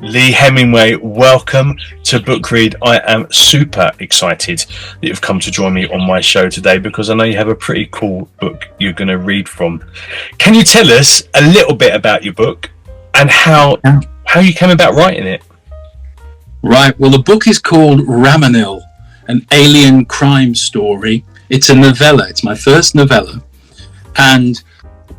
Lee Hemingway, welcome to Book Read. I am super excited that you've come to join me on my show today because I know you have a pretty cool book you're going to read from. Can you tell us a little bit about your book and how you came about writing it? Right, well, the book is called Ramenil, an alien crime story. It's a novella. It's my first novella. And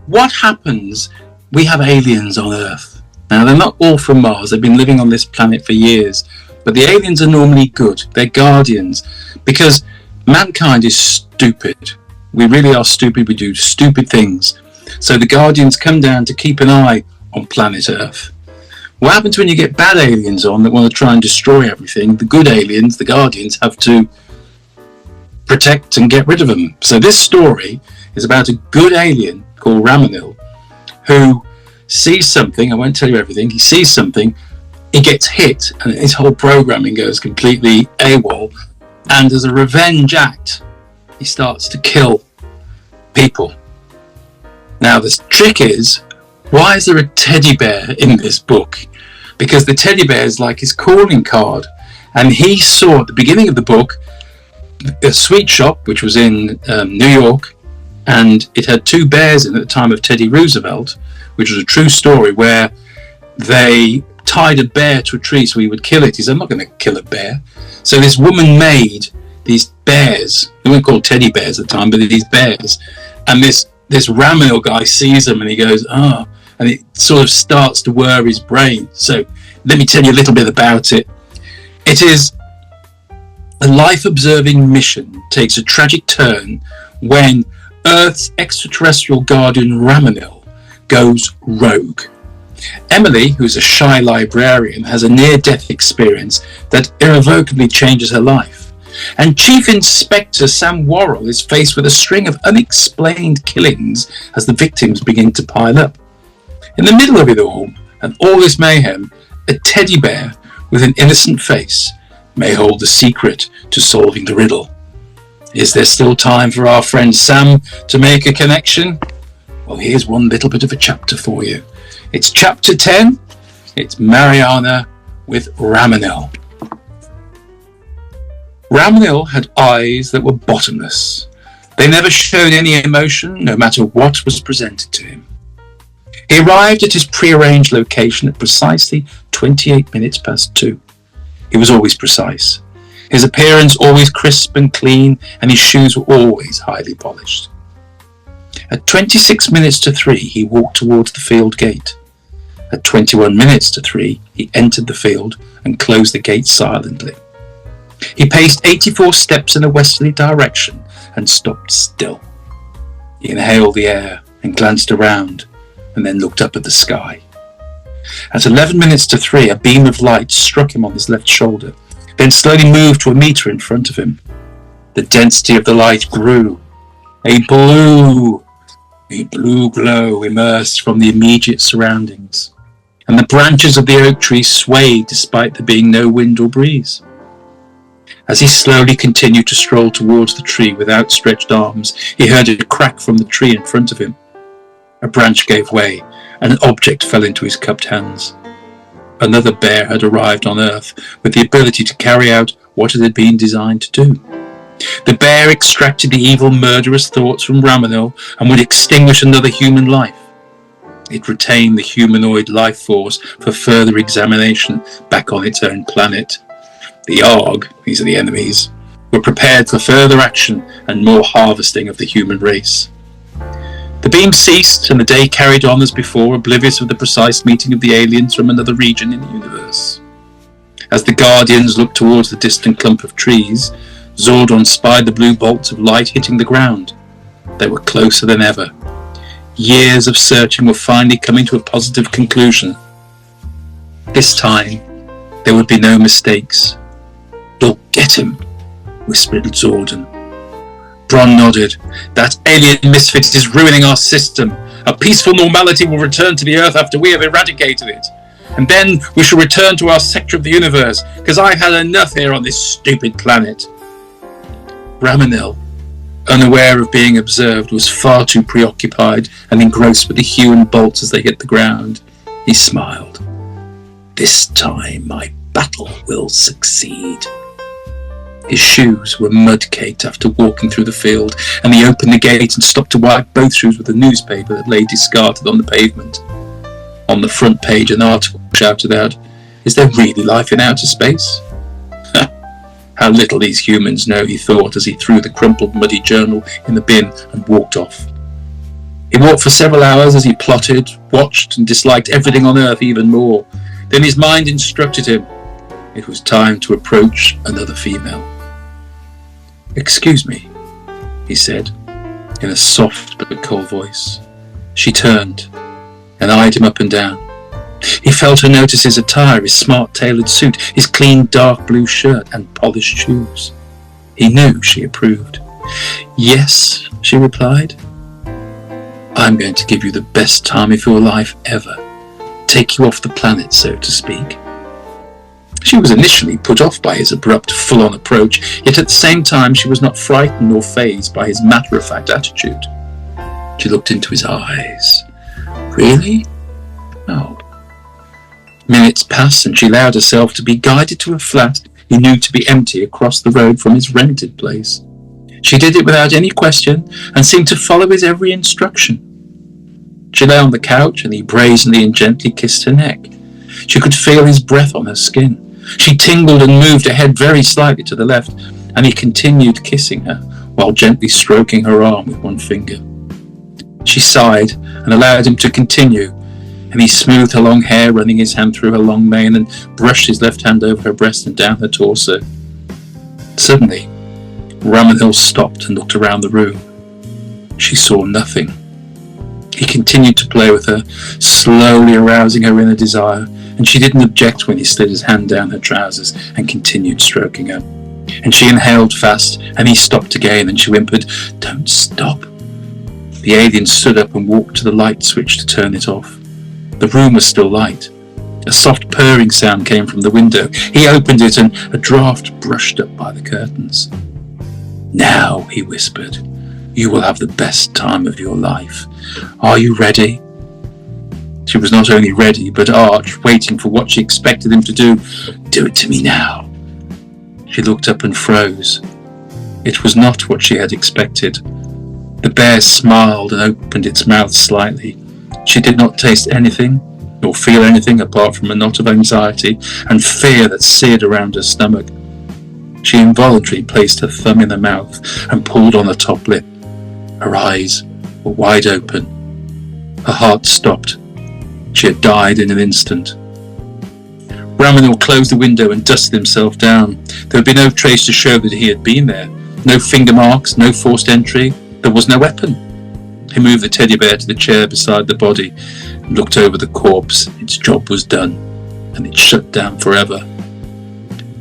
what happens, we have aliens on Earth. Now, they're not all from Mars. They've been living on this planet for years. But the aliens are normally good. They're guardians. Because mankind is stupid. We really are stupid. We do stupid things. So the guardians come down to keep an eye on planet Earth. What happens when you get bad aliens on that want to try and destroy everything? The good aliens, the guardians, have to protect and get rid of them. So this story is about a good alien called Ramenil who sees something. I won't tell you everything. He sees something, he gets hit, and his whole programming goes completely AWOL. And as a revenge act, he starts to kill people. Now, the trick is, why is there a teddy bear in this book? Because the teddy bear is like his calling card. And he saw at the beginning of the book a sweet shop, which was in New York, and it had two bears in at the time of Teddy Roosevelt, which was a true story where they tied a bear to a tree so he would kill it. He said, I'm not going to kill a bear. So this woman made these bears. They weren't called teddy bears at the time, but these bears. And this Ramenil guy sees them and he goes, and it sort of starts to whir his brain. So let me tell you a little bit about it. It is a life-observing mission takes a tragic turn when Earth's extraterrestrial guardian Ramenil goes rogue. Emily, who is a shy librarian, has a near-death experience that irrevocably changes her life. And Chief Inspector Sam Worral is faced with a string of unexplained killings as the victims begin to pile up. In the middle of it all, and all this mayhem, a teddy bear with an innocent face may hold the secret to solving the riddle. Is there still time for our friend Sam to make a connection? Well, here's one little bit of a chapter for you. It's chapter 10. It's Mariana with Ramenil. Ramenil had eyes that were bottomless. They never showed any emotion, no matter what was presented to him. He arrived at his prearranged location at precisely 28 minutes past 2. He was always precise. His appearance always crisp and clean, and his shoes were always highly polished. At 26 minutes to 3, he walked towards the field gate. At 21 minutes to 3, he entered the field and closed the gate silently. He paced 84 steps in a westerly direction and stopped still. He inhaled the air and glanced around and then looked up at the sky. At 11 minutes to 3, a beam of light struck him on his left shoulder, then slowly moved to a meter in front of him. The density of the light grew. A blue glow emerged from the immediate surroundings, and the branches of the oak tree swayed despite there being no wind or breeze. As he slowly continued to stroll towards the tree with outstretched arms, he heard a crack from the tree in front of him. A branch gave way, and an object fell into his cupped hands. Another bear had arrived on Earth with the ability to carry out what it had been designed to do. The bear extracted the evil, murderous thoughts from Ramenil and would extinguish another human life. It retained the humanoid life force for further examination back on its own planet. The Arg, these are the enemies, were prepared for further action and more harvesting of the human race. The beam ceased and the day carried on as before, oblivious of the precise meeting of the aliens from another region in the universe. As the Guardians looked towards the distant clump of trees, Zordon spied the blue bolts of light hitting the ground. They were closer than ever. Years of searching were finally coming to a positive conclusion. This time, there would be no mistakes. "You'll get him," whispered Zordon. Bron nodded. "That alien misfit is ruining our system. A peaceful normality will return to the Earth after we have eradicated it. And then we shall return to our sector of the universe, because I've had enough here on this stupid planet." Ramenil, unaware of being observed, was far too preoccupied and engrossed with the hue and bolts as they hit the ground. He smiled. This time my battle will succeed. His shoes were mud-caked after walking through the field, and he opened the gate and stopped to wipe both shoes with a newspaper that lay discarded on the pavement. On the front page, an article shouted out, "Is there really life in outer space?" How little these humans know, he thought, as he threw the crumpled, muddy journal in the bin and walked off. He walked for several hours as he plotted, watched, and disliked everything on earth even more. Then his mind instructed him. It was time to approach another female. "Excuse me," he said, in a soft but cold voice. She turned and eyed him up and down. He failed to notice his attire, his smart tailored suit, his clean dark blue shirt and polished shoes. He knew she approved. "Yes," she replied. "I'm going to give you the best time of your life ever. Take you off the planet, so to speak." She was initially put off by his abrupt, full-on approach, yet at the same time she was not frightened nor fazed by his matter-of-fact attitude. She looked into his eyes. "Really? Oh." Minutes passed and she allowed herself to be guided to a flat he knew to be empty across the road from his rented place. She did it without any question and seemed to follow his every instruction. She lay on the couch and he brazenly and gently kissed her neck. She could feel his breath on her skin. She tingled and moved her head very slightly to the left, and he continued kissing her while gently stroking her arm with one finger. She sighed and allowed him to continue, and he smoothed her long hair, running his hand through her long mane, and brushed his left hand over her breast and down her torso. Suddenly, Ramenil stopped and looked around the room. She saw nothing. He continued to play with her, slowly arousing her inner desire, and she didn't object when he slid his hand down her trousers and continued stroking her. And she inhaled fast, and he stopped again, and she whimpered, "Don't stop." The alien stood up and walked to the light switch to turn it off. The room was still light. A soft purring sound came from the window. He opened it, and a draft brushed up by the curtains. "Now," he whispered, "you will have the best time of your life. Are you ready?" She was not only ready, but arch, waiting for what she expected him to do. "Do it to me now." She looked up and froze. It was not what she had expected. The bear smiled and opened its mouth slightly. She did not taste anything, nor feel anything apart from a knot of anxiety and fear that seared around her stomach. She involuntarily placed her thumb in her mouth and pulled on the top lip. Her eyes were wide open. Her heart stopped. She had died in an instant. Ramenil closed the window and dusted himself down. There would be no trace to show that he had been there. No finger marks, no forced entry. There was no weapon. He moved the teddy bear to the chair beside the body and looked over the corpse. Its job was done, and it shut down forever.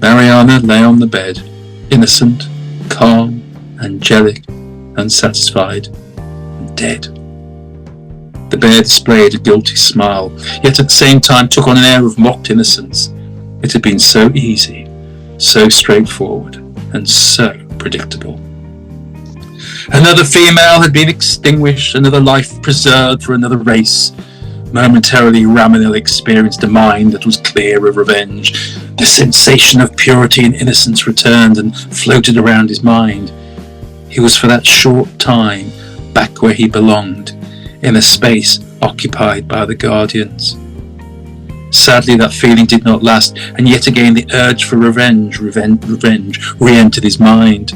Mariana lay on the bed, innocent, calm, angelic, unsatisfied, and dead. The bear displayed a guilty smile, yet at the same time took on an air of mocked innocence. It had been so easy, so straightforward, and so predictable. Another female had been extinguished, another life preserved for another race. Momentarily, Ramenil experienced a mind that was clear of revenge. The sensation of purity and innocence returned and floated around his mind. He was for that short time back where he belonged, in a space occupied by the Guardians. Sadly, that feeling did not last, and yet again the urge for revenge re-entered his mind.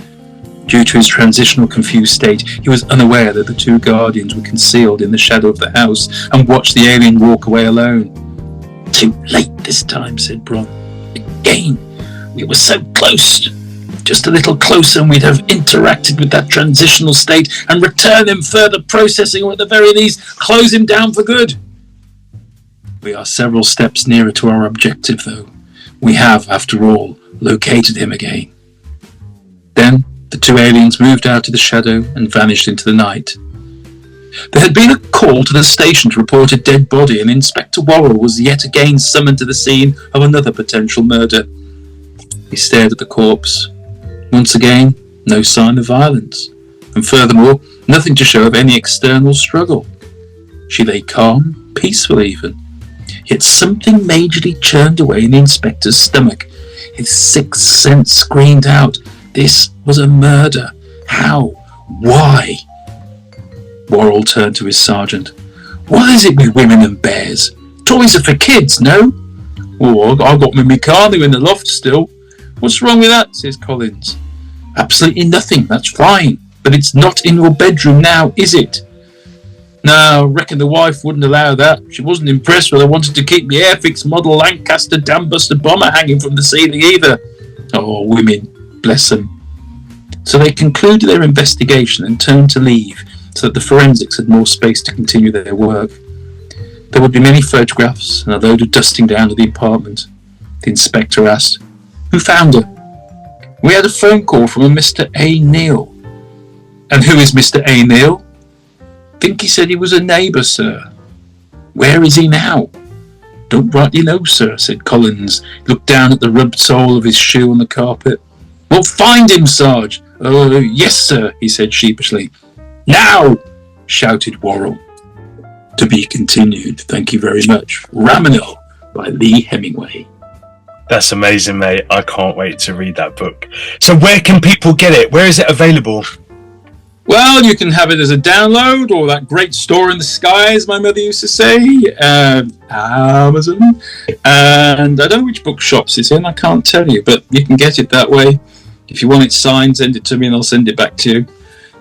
Due to his transitional confused state, he was unaware that the two Guardians were concealed in the shadow of the house and watched the alien walk away alone. "Too late this time," said Bron. "Again, we were so close. Just a little closer and we'd have interacted with that transitional state and returned him further processing, or at the very least, close him down for good. We are several steps nearer to our objective, though. We have, after all, located him again." Then the two aliens moved out of the shadow and vanished into the night. There had been a call to the station to report a dead body, and Inspector Worral was yet again summoned to the scene of another potential murder. He stared at the corpse. Once again, no sign of violence, and furthermore, nothing to show of any external struggle. She lay calm, peaceful even. Yet something majorly churned away in the inspector's stomach. His sixth sense screamed out, this was a murder. How? Why? Worral turned to his sergeant. What is it with women and bears? Toys are for kids, no? Oh, I've got them in my car, they're in the loft still. What's wrong with that? Says Collins. Absolutely nothing, that's fine. But it's not in your bedroom now, is it? No, I reckon the wife wouldn't allow that. She wasn't impressed when I wanted to keep my Airfix model Lancaster dambuster bomber hanging from the ceiling either. Oh, women, bless them. So they concluded their investigation and turned to leave so that the forensics had more space to continue their work. There would be many photographs and a load of dusting down of the apartment. The inspector asked, who found her? We had a phone call from a Mr. A. Neal. And who is Mr. A. Neal? Think he said he was a neighbour, sir. Where is he now? Don't rightly know, sir, said Collins. He looked down at the rubbed sole of his shoe on the carpet. Well, find him, Sarge. Oh, yes, sir, he said sheepishly. Now, shouted Worral. To be continued. Thank you very much. Ramenil by LEE HEMINGWAY. That's amazing, mate. I can't wait to read that book. So where can people get it? Where is it available? Well, you can have it as a download or that great store in the sky, as my mother used to say, Amazon. And I don't know which bookshops it's in, I can't tell you, but you can get it that way. If you want it signed, send it to me and I'll send it back to you,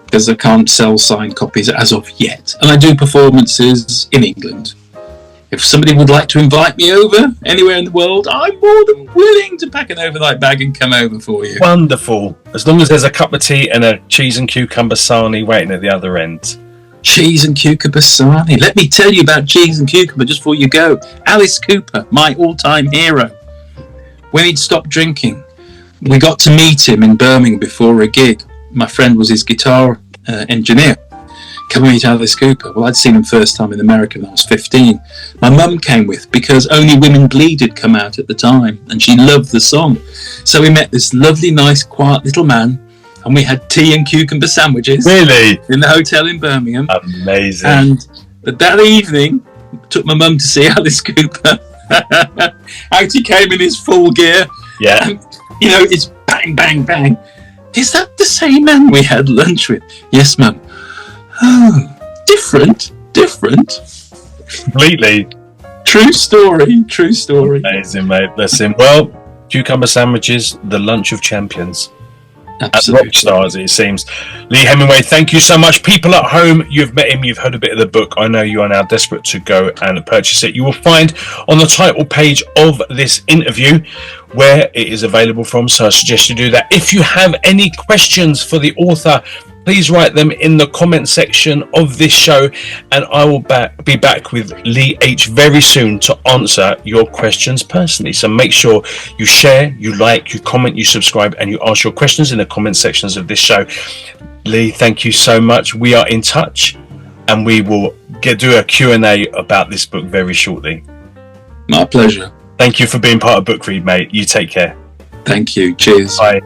because I can't sell signed copies as of yet. And I do performances in England. If somebody would like to invite me over anywhere in the world, I'm more than willing to pack an overnight bag and come over for you. Wonderful. As long as there's a cup of tea and a cheese and cucumber sarnie waiting at the other end. Cheese and cucumber sarnie. Let me tell you about cheese and cucumber just before you go. Alice Cooper, my all-time hero. When he'd stopped drinking, we got to meet him in Birmingham before a gig. My friend was his guitar engineer. Come and meet Alice Cooper. Well, I'd seen him first time in America when I was 15. My mum came with because Only Women Bleed had come out at the time and she loved the song. So we met this lovely, nice, quiet little man and we had tea and cucumber sandwiches. Really? In the hotel in Birmingham. Amazing. But that evening, took my mum to see Alice Cooper. Out he came in his full gear. Yeah. And, it's bang, bang, bang. Is that the same man we had lunch with? Yes, mum. Oh, different. Completely. True story. Amazing, mate. Bless him. Well, cucumber sandwiches, the lunch of champions. Absolutely. Rock stars, it seems. LEE HEMINGWAY, thank you so much. People at home, you've met him, you've heard a bit of the book. I know you are now desperate to go and purchase it. You will find on the title page of this interview where it is available from, so I suggest you do that. If you have any questions for the author, please write them in the comment section of this show and I will be back with Lee H very soon to answer your questions personally. So make sure you share, you like, you comment, you subscribe and you ask your questions in the comment sections of this show. Lee, thank you so much. We are in touch and we will do a Q&A about this book very shortly. My pleasure. Thank you for being part of Book Read, mate. You take care. Thank you. Cheers. Bye.